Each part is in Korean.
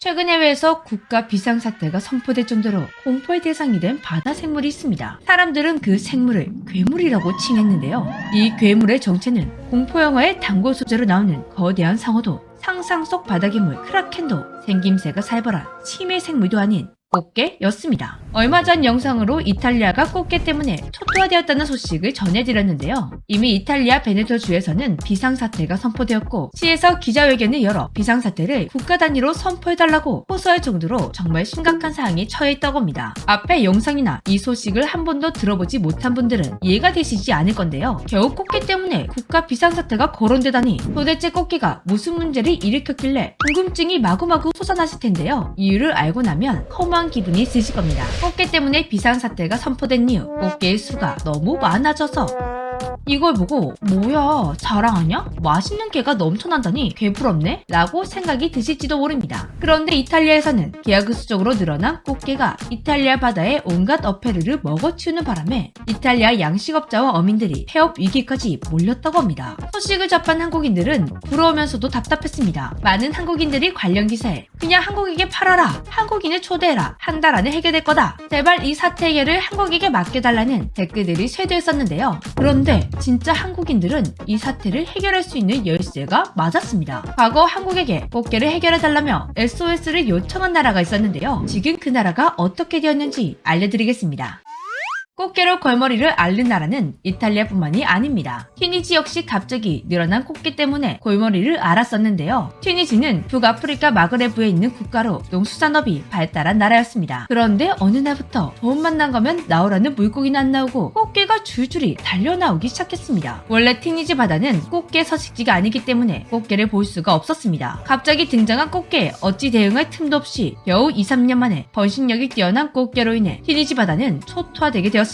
최근 해외에서 국가 비상사태가 선포될 정도로 공포의 대상이 된 바다 생물이 있습니다. 사람들은 그 생물을 괴물이라고 칭했는데요. 이 괴물의 정체는 공포 영화의 단골 소재로 나오는 거대한 상어도 상상 속 바다괴물 크라켄도 생김새가 살벌한 치매 생물도 아닌 꽃게였습니다. 얼마 전 영상으로 이탈리아가 꽃게 때문에 초토화되었다는 소식을 전해드렸는데요. 이미 이탈리아 베네토 주에서는 비상사태가 선포되었고 시에서 기자회견을 열어 비상사태를 국가 단위로 선포해달라고 호소할 정도로 정말 심각한 상황에 처해 있다고 합니다. 앞에 영상이나 이 소식을 한 번도 들어보지 못한 분들은 이해가 되시지 않을 건데요. 겨우 꽃게 때문에 국가 비상사태가 거론되다니 도대체 꽃게가 무슨 문제를 일으켰길래 궁금증이 마구마구 솟아나실 텐데요. 이유를 알고 나면 허무한 기분이 드실 겁니다. 꽃게 때문에 비상사태가 선포된 이유, 꽃게의 수가 너무 많아져서. 이걸 보고 뭐야 자랑하냐? 맛있는 게가 넘쳐난다니 개부럽네? 라고 생각이 드실지도 모릅니다. 그런데 이탈리아에서는 기하급수적으로 늘어난 꽃게가 이탈리아 바다에 온갖 어패류를 먹어치우는 바람에 이탈리아 양식업자와 어민들이 폐업 위기까지 몰렸다고 합니다. 소식을 접한 한국인들은 부러우면서도 답답했습니다. 많은 한국인들이 관련 기사에 그냥 한국에게 팔아라, 한국인을 초대해라, 한 달 안에 해결될 거다, 제발 이 사태 해결을 한국에게 맡겨달라는 댓글들이 쇄도했었는데요. 그런데 진짜 한국인들은 이 사태를 해결할 수 있는 열쇠가 맞았습니다. 과거 한국에게 꽃게를 해결해달라며 SOS를 요청한 나라가 있었는데요. 지금 그 나라가 어떻게 되었는지 알려드리겠습니다. 꽃게로 골머리를 앓는 나라는 이탈리아뿐만이 아닙니다. 튀니지 역시 갑자기 늘어난 꽃게 때문에 골머리를 앓았었는데요. 튀니지는 북아프리카 마그레브에 있는 국가로 농수산업이 발달한 나라였습니다. 그런데 어느 날부터 돈만 나가면 나오라는 물고기는 안 나오고 꽃게가 줄줄이 달려나오기 시작했습니다. 원래 튀니지 바다는 꽃게 서식지가 아니기 때문에 꽃게를 볼 수가 없었습니다. 갑자기 등장한 꽃게에 어찌 대응할 틈도 없이 겨우 2-3년 만에 번식력이 뛰어난 꽃게로 인해 튀니지 바다는 초토화되게 되었습니다.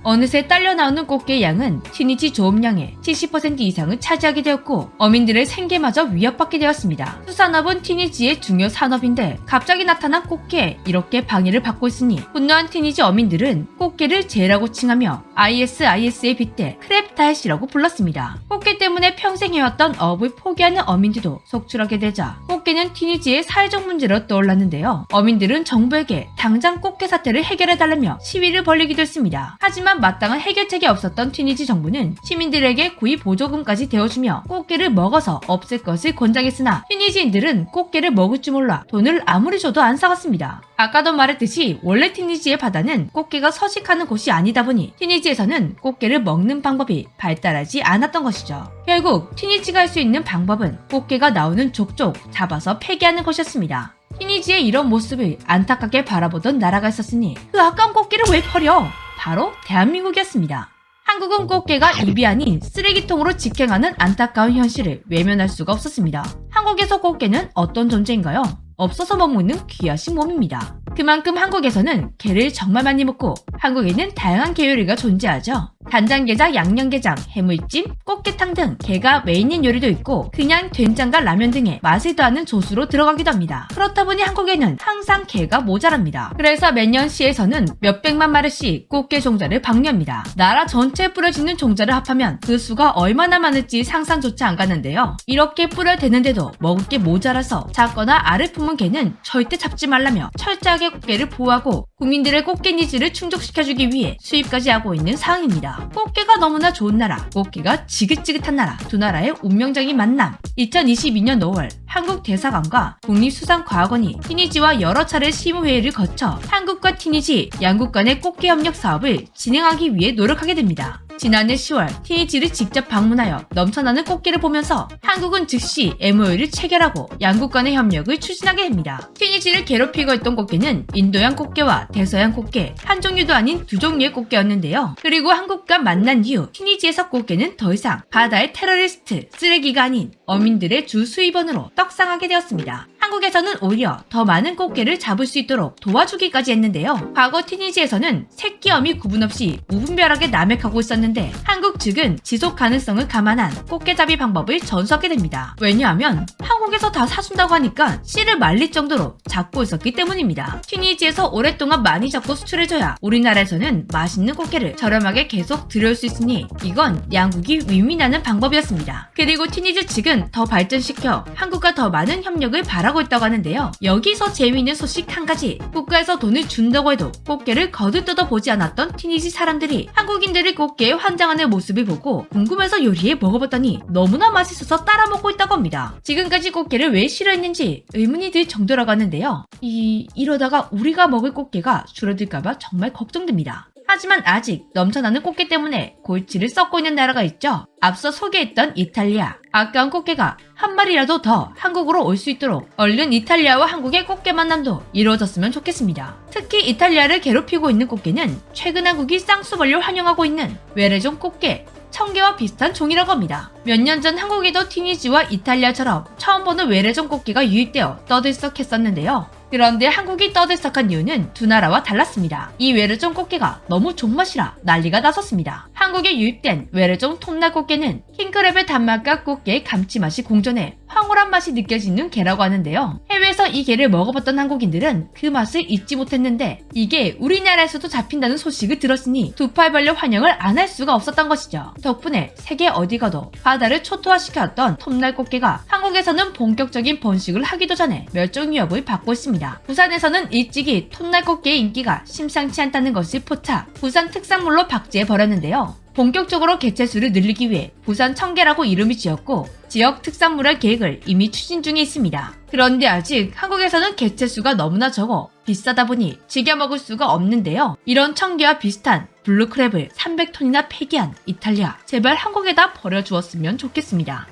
어느새 딸려 나오는 꽃게의 양은 튀니지 조업량의 70% 이상을 차지하게 되었고 어민들의 생계마저 위협받게 되었습니다. 수산업은 튀니지의 중요 산업인데 갑자기 나타난 꽃게에 이렇게 방해를 받고 있으니 분노한 튀니지 어민들은 꽃게를 죄라고 칭하며 ISIS에 빗대 크랩다이시라고 불렀습니다. 꽃게 때문에 평생 해왔던 어업을 포기하는 어민들도 속출하게 되자 꽃게는 튀니지의 사회적 문제로 떠올랐는데요. 어민들은 정부에게 당장 꽃게 사태를 해결해달라며 시위를 벌이기도 했습니다. 하지만 마땅한 해결책이 없었던 튀니지 정부는 시민들에게 구입 보조금까지 대어주며 꽃게를 먹어서 없앨 것을 권장했으나 튀니지인들은 꽃게를 먹을 줄 몰라 돈을 아무리 줘도 안 사갔습니다. 아까도 말했듯이 원래 튀니지의 바다는 꽃게가 서식하는 곳이 아니다 보니 튀니지에서는 꽃게를 먹는 방법이 발달하지 않았던 것이죠. 결국 튀니지가 할 수 있는 방법은 꽃게가 나오는 족족 잡아서 폐기하는 것이었습니다. 튀니지의 이런 모습을 안타깝게 바라보던 나라가 있었으니 그 아까운 꽃게를 왜 버려? 바로 대한민국이었습니다. 한국은 꽃게가 입이 아닌 쓰레기통으로 직행하는 안타까운 현실을 외면할 수가 없었습니다. 한국에서 꽃게는 어떤 존재인가요? 없어서 머무는 귀하신 몸입니다. 그만큼 한국에서는 게를 정말 많이 먹고 한국에는 다양한 게 요리가 존재하죠. 간장게장, 양념게장, 해물찜, 꽃게탕 등 게가 메인인 요리도 있고 그냥 된장과 라면 등의 맛을 더하는 조수로 들어가기도 합니다. 그렇다 보니 한국에는 항상 게가 모자랍니다. 그래서 매년 시에서는 몇백만 마리씩 꽃게 종자를 방류합니다. 나라 전체에 뿌려지는 종자를 합하면 그 수가 얼마나 많을지 상상조차 안 가는데요. 이렇게 뿌려대는데도 먹을 게 모자라서 작거나 알을 품은 게는 절대 잡지 말라며 철저하게 꽃게를 보호하고 국민들의 꽃게 니즈를 충족시켜주기 위해 수입까지 하고 있는 상황입니다. 꽃게가 너무나 좋은 나라, 꽃게가 지긋지긋한 나라, 두 나라의 운명적인 만남. 2022년 5월 한국 대사관과 국립수산과학원이 튀니지와 여러 차례 실무회의를 거쳐 한국과 튀니지 양국 간의 꽃게 협력 사업을 진행하기 위해 노력하게 됩니다. 지난해 10월 튀니지를 직접 방문하여 넘쳐나는 꽃게를 보면서 한국은 즉시 MOU를 체결하고 양국 간의 협력을 추진하게 됩니다. 튀니지를 괴롭히고 있던 꽃게는 인도양 꽃게와 대서양 꽃게, 한 종류도 아닌 두 종류의 꽃게였는데요. 그리고 한국과 만난 이후 튀니지에서 꽃게는 더 이상 바다의 테러리스트, 쓰레기가 아닌 어민들의 주 수입원으로 떡상하게 되었습니다. 한국에서는 오히려 더 많은 꽃게를 잡을 수 있도록 도와주기까지 했는데요. 과거 튀니지에서는 새끼 어미 구분 없이 무분별하게 남획하고 있었는데 한국 측은 지속 가능성을 감안한 꽃게잡이 방법을 전수하게 됩니다. 왜냐하면 한국에서 다 사준다고 하니까 씨를 말릴 정도로 잡고 있었기 때문입니다. 튀니지에서 오랫동안 많이 잡고 수출해줘야 우리나라에서는 맛있는 꽃게를 저렴하게 계속 들여올 수 있으니 이건 양국이 윈윈하는 방법이었습니다. 그리고 튀니지 측은 더 발전시켜 한국과 더 많은 협력을 바라고 잘하고 있다고 하는데요. 여기서 재미있는 소식 한 가지. 국가에서 돈을 준다고 해도 꽃게를 거들떠도 보지 않았던 티니지 사람들이 한국인들이 꽃게에 환장하는 모습을 보고 궁금해서 요리해 먹어봤더니 너무나 맛있어서 따라 먹고 있다고 합니다. 지금까지 꽃게를 왜 싫어했는지 의문이 들 정도라고 하는데요. 이러다가 우리가 먹을 꽃게가 줄어들까봐 정말 걱정됩니다. 하지만 아직 넘쳐나는 꽃게 때문에 골치를 썩고 있는 나라가 있죠. 앞서 소개했던 이탈리아. 아까운 꽃게가 한 마리라도 더 한국으로 올 수 있도록 얼른 이탈리아와 한국의 꽃게 만남도 이루어졌으면 좋겠습니다. 특히 이탈리아를 괴롭히고 있는 꽃게는 최근 한국이 쌍수벌려 환영하고 있는 외래종 꽃게, 청개와 비슷한 종이라고 합니다. 몇 년 전 한국에도 티니지와 이탈리아처럼 처음 보는 외래종 꽃게가 유입되어 떠들썩했었는데요. 그런데 한국이 떠들썩한 이유는 두 나라와 달랐습니다. 이 외래종 꽃게가 너무 존맛이라 난리가 났었습니다. 한국에 유입된 외래종 톱날 꽃게는 킹크랩의 단맛과 꽃게의 감칠맛이 공존해 황홀한 맛이 느껴지는 게라고 하는데요. 해외에서 이 게를 먹어봤던 한국인들은 그 맛을 잊지 못했는데 이게 우리나라에서도 잡힌다는 소식을 들었으니 두 팔 벌려 환영을 안 할 수가 없었던 것이죠. 덕분에 세계 어디 가도 바다를 초토화시켰던 톱날 꽃게가 한국에서는 본격적인 번식을 하기도 전에 멸종 위협을 받고 있습니다. 부산에서는 일찍이 톱날 꽃게의 인기가 심상치 않다는 것을 포착, 부산 특산물로 박제해버렸는데요. 본격적으로 개체수를 늘리기 위해 부산 청개라고 이름을 지었고 지역 특산물화 계획을 이미 추진 중에 있습니다. 그런데 아직 한국에서는 개체수가 너무나 적어 비싸다 보니 즐겨 먹을 수가 없는데요. 이런 청개와 비슷한 블루크랩을 300톤이나 폐기한 이탈리아, 제발 한국에다 버려주었으면 좋겠습니다.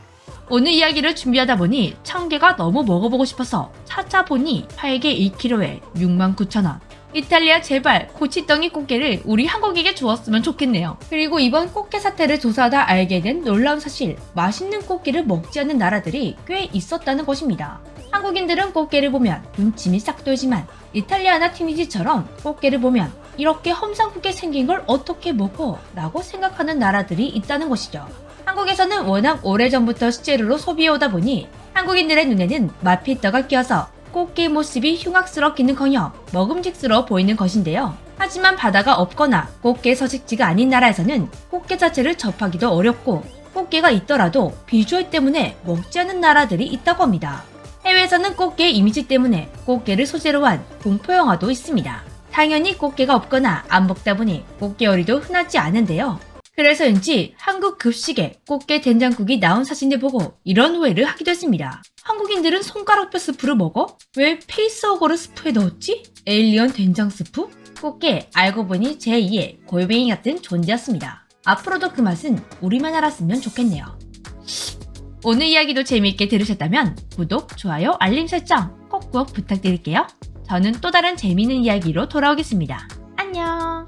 오늘 이야기를 준비하다 보니 청개가 너무 먹어보고 싶어서 찾아보니 8개 1kg에 69,000원. 이탈리아 제발 고치덩이 꽃게를 우리 한국에게 주었으면 좋겠네요. 그리고 이번 꽃게 사태를 조사하다 알게 된 놀라운 사실, 맛있는 꽃게를 먹지 않는 나라들이 꽤 있었다는 것입니다. 한국인들은 꽃게를 보면 군침이 싹 돌지만 이탈리아나 티니지처럼 꽃게를 보면 이렇게 험상궂게 생긴 걸 어떻게 먹어? 라고 생각하는 나라들이 있다는 것이죠. 한국에서는 워낙 오래전부터 식재료로 소비해오다 보니 한국인들의 눈에는 맛피떡가 끼어서 꽃게의 모습이 흉악스럽기는커녕 먹음직스러워 보이는 것인데요. 하지만 바다가 없거나 꽃게 서식지가 아닌 나라에서는 꽃게 자체를 접하기도 어렵고 꽃게가 있더라도 비주얼 때문에 먹지 않는 나라들이 있다고 합니다. 해외에서는 꽃게의 이미지 때문에 꽃게를 소재로 한 공포영화도 있습니다. 당연히 꽃게가 없거나 안 먹다 보니 꽃게요리도 흔하지 않은데요. 그래서인지 한국 급식에 꽃게 된장국이 나온 사진을 보고 이런 오해를 하기도 했습니다. 한국인들은 손가락뼈 스프를 먹어? 왜 페이스허거를 스프에 넣었지? 에일리언 된장 스프? 꽃게 알고 보니 제2의 골뱅이 같은 존재였습니다. 앞으로도 그 맛은 우리만 알았으면 좋겠네요. 오늘 이야기도 재미있게 들으셨다면 구독, 좋아요, 알림 설정 꼭꼭 부탁드릴게요. 저는 또 다른 재미있는 이야기로 돌아오겠습니다. 안녕!